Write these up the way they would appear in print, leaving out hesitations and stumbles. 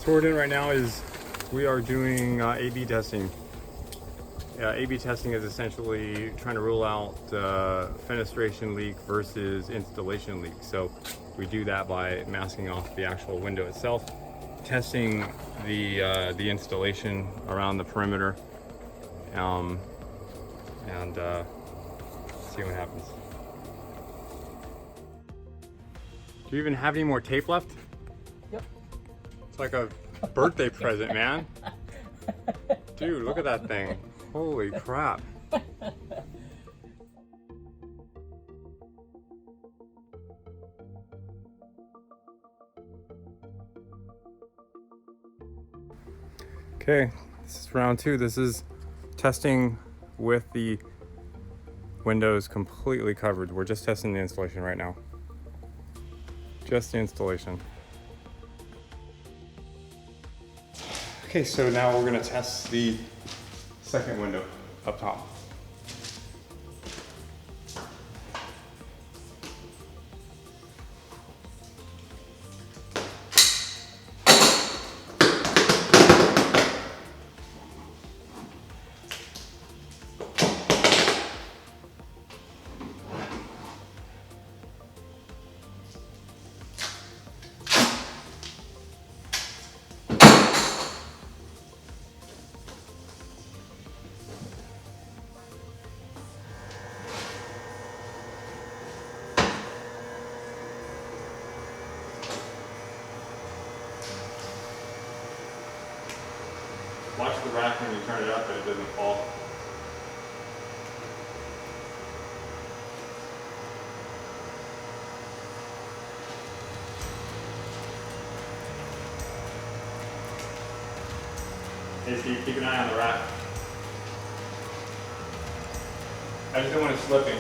So what we're doing right now is we are doing A/B testing. A/B testing is essentially trying to rule out fenestration leak versus installation leak. So we do that by masking off the actual window itself, testing the installation around the perimeter, and see what happens. Do you even have any more tape left? Yep. It's like a birthday present, man. Dude, look at that thing. Holy crap. Okay, this is round 2. This is testing with the windows completely covered. We're just testing the installation right now. Just the installation. Okay, so now we're gonna test the second window up top. Watch the rack when you turn it up, but it doesn't fall. Hey Steve, keep an eye on the rack. I just don't want it slipping.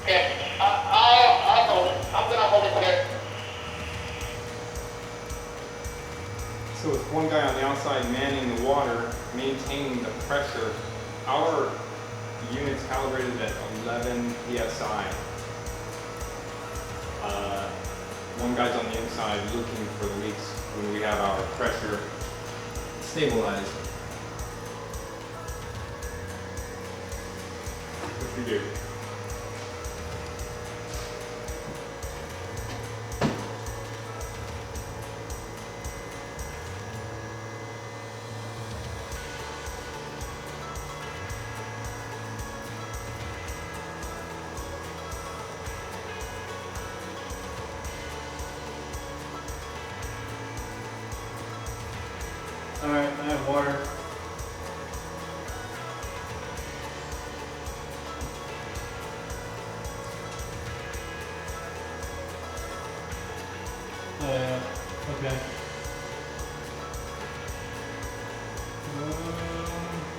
Okay, I'll hold it. I'm gonna hold it here. So with one guy on the outside manning the water, maintaining the pressure, our unit's calibrated at 11 psi. One guy's on the inside looking for the leaks when we have our pressure stabilized. What we do? All right, I have water. Okay.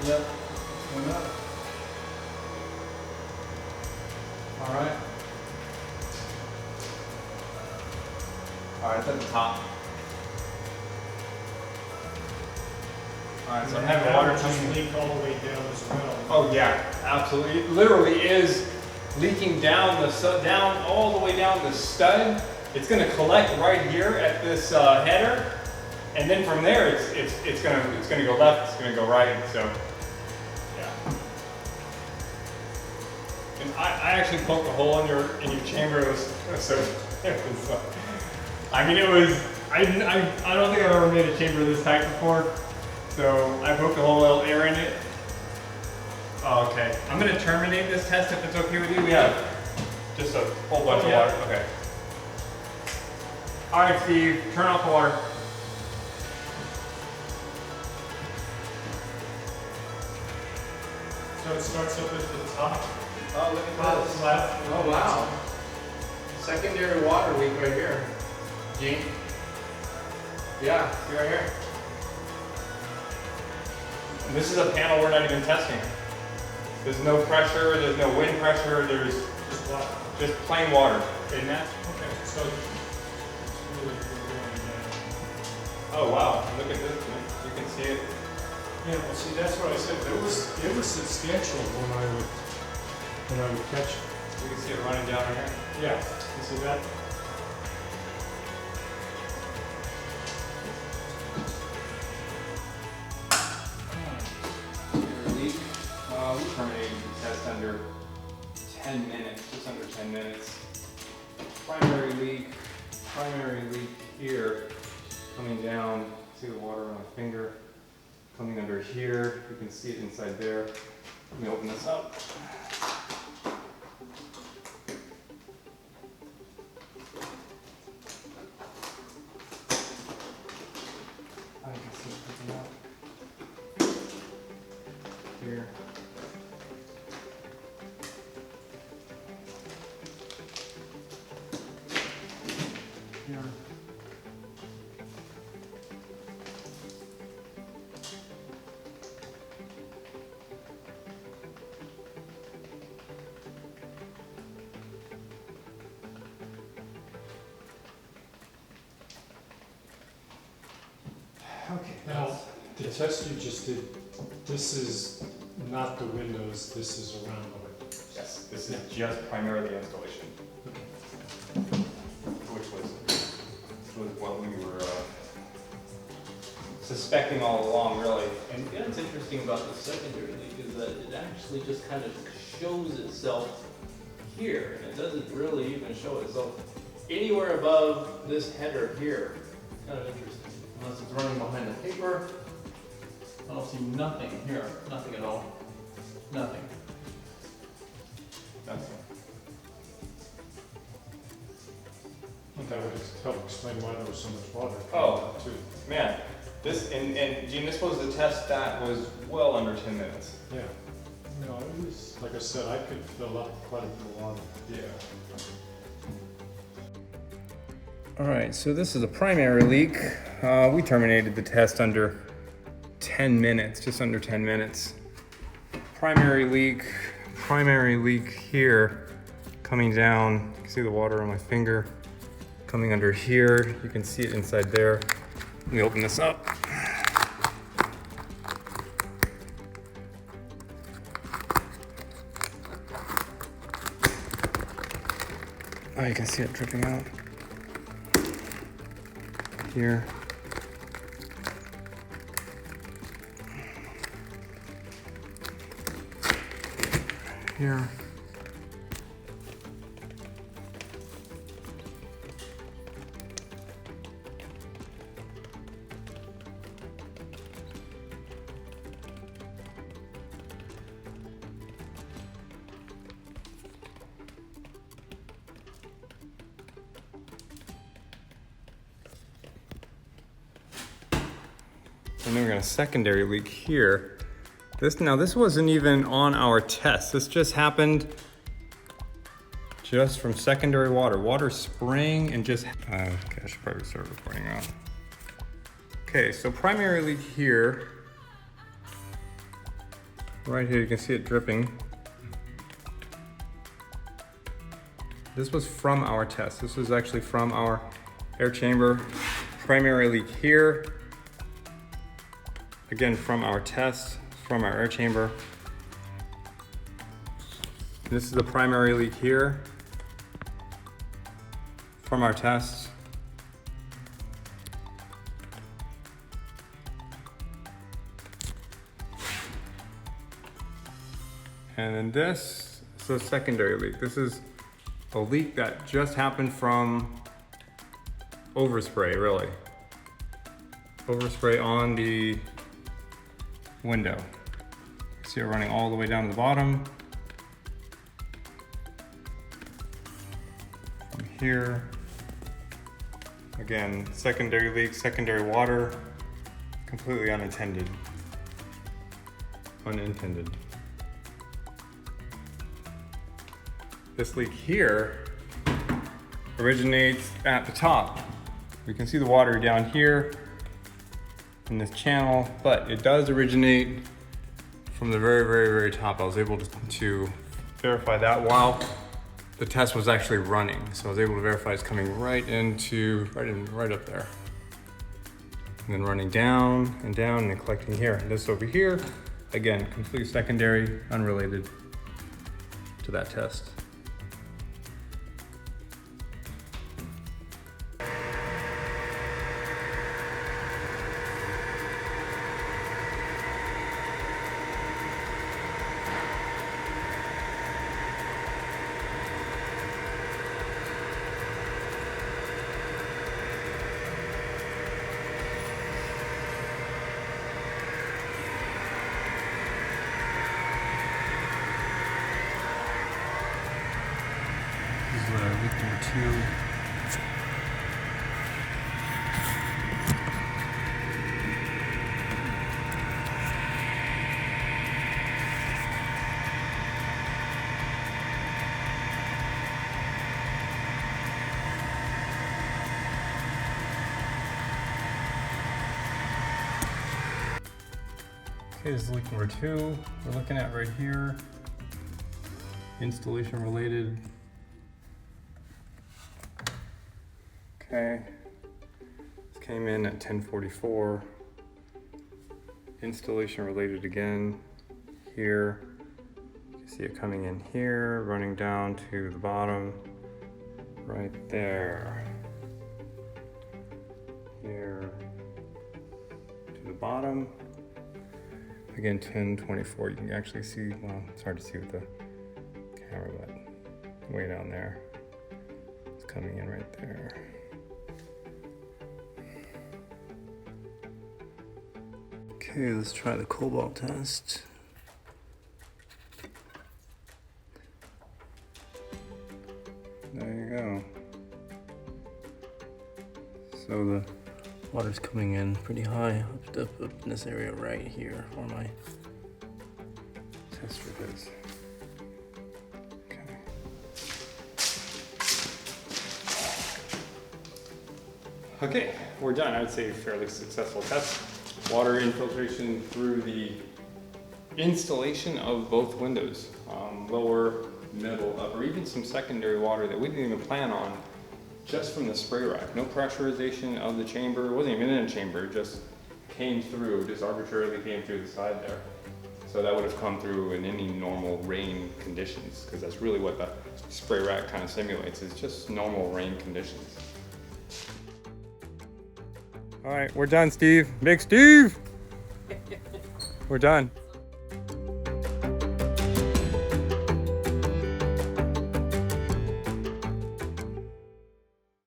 Yep. Coming up. All right. All right, it's at the top. All right, so I'm And having that water would just coming. leak all the way down as well. Oh yeah, absolutely. It literally is leaking down down all the way down the stud. It's going to collect right here at this header, and then from there it's going to go left. It's going to go right. So yeah. And I actually poked a hole in your chamber. It was so. It was. I mean, it was. I don't think I've ever made a chamber this tight before. So I poked a whole little air in it. Oh, okay. I'm going to terminate this test if it's okay with you. We have just a whole bunch of water. Okay. All right, Steve, turn off the water. So it starts up at the top. Oh, look at Top this. left. Oh, wow. Secondary water leak right here. Gene? Yeah, see right here. And this is a panel we're not even testing. There's no pressure, there's no wind pressure, there's Just water. just plain water. Isn't that? Okay, so it's really going down. Oh wow, look at this. You can see it. Yeah, well, see, that's what I said. It was substantial when I would catch it. You can see it running down here. Yeah, you see that? under 10 minutes, just under 10 minutes. Primary leak here, coming down, see the water on my finger, coming under here, you can see it inside there. Let me open this up. I can see it picking up. Here. Here. Okay. Now, the test you just did, this is not the windows, this is around the windows. Yes, this is just primarily installation, which was what we were suspecting all along, really. And what's interesting about the secondary leak is that it actually just kind of shows itself here, and it doesn't really even show itself anywhere above this header here. Kind of interesting. Unless it's running behind the paper. I don't see nothing here. Nothing at all. Nothing. That's That would help explain why there was so much water. Oh. Too. Man, this, and Gene, this was the test that was well under 10 minutes. Yeah. No, it was, like I said, I could fill up quite a bit of water. Yeah. All right, so this is a primary leak. We terminated the test under 10 minutes, just under 10 minutes. Primary leak here, coming down. You can see the water on my finger. Coming under here, you can see it inside there. Let me open this up. Oh, you can see it dripping out. Here. Here. And then we got a secondary leak here. This wasn't even on our test. This just happened just from secondary water spraying and just, okay, I should probably start recording now. Okay, so primary leak here. Right here, you can see it dripping. This was from our test. This was actually from our air chamber. Primary leak here. Again, from our test, from our air chamber. This is the primary leak here from our test. And then this is a secondary leak. This is a leak that just happened from overspray, really. Overspray on the window. See it running all the way down to the bottom. From here. Again, secondary leak, secondary water, completely unintended. Unintended. This leak here originates at the top. We can see the water down here in this channel, but it does originate from the very, very, very top. I was able to verify that while the test was actually running. So I was able to verify it's coming right up there. And then running down and down and collecting here. And this over here, again, completely secondary, unrelated to that test. 2. Okay, this is leak number 2 we're looking at right here. Installation related. Okay, this came in at 10:44. Installation related again here. You can see it coming in here, running down to the bottom, right there. Here to the bottom. Again, 10:24. You can actually see, well, it's hard to see with the camera, but way down there. It's coming in right there. Okay, let's try the cobalt test. There you go. So the water's coming in pretty high up in this area right here where my test strip is. Okay. Okay, we're done. I would say a fairly successful test. Water infiltration through the installation of both windows, lower, middle, upper, even some secondary water that we didn't even plan on, just from the spray rack. No pressurization of the chamber. It wasn't even in a chamber, it just came through, just arbitrarily came through the side there. So that would have come through in any normal rain conditions, because that's really what the spray rack kind of simulates, is just normal rain conditions. All right, we're done, Steve. Big Steve! We're done.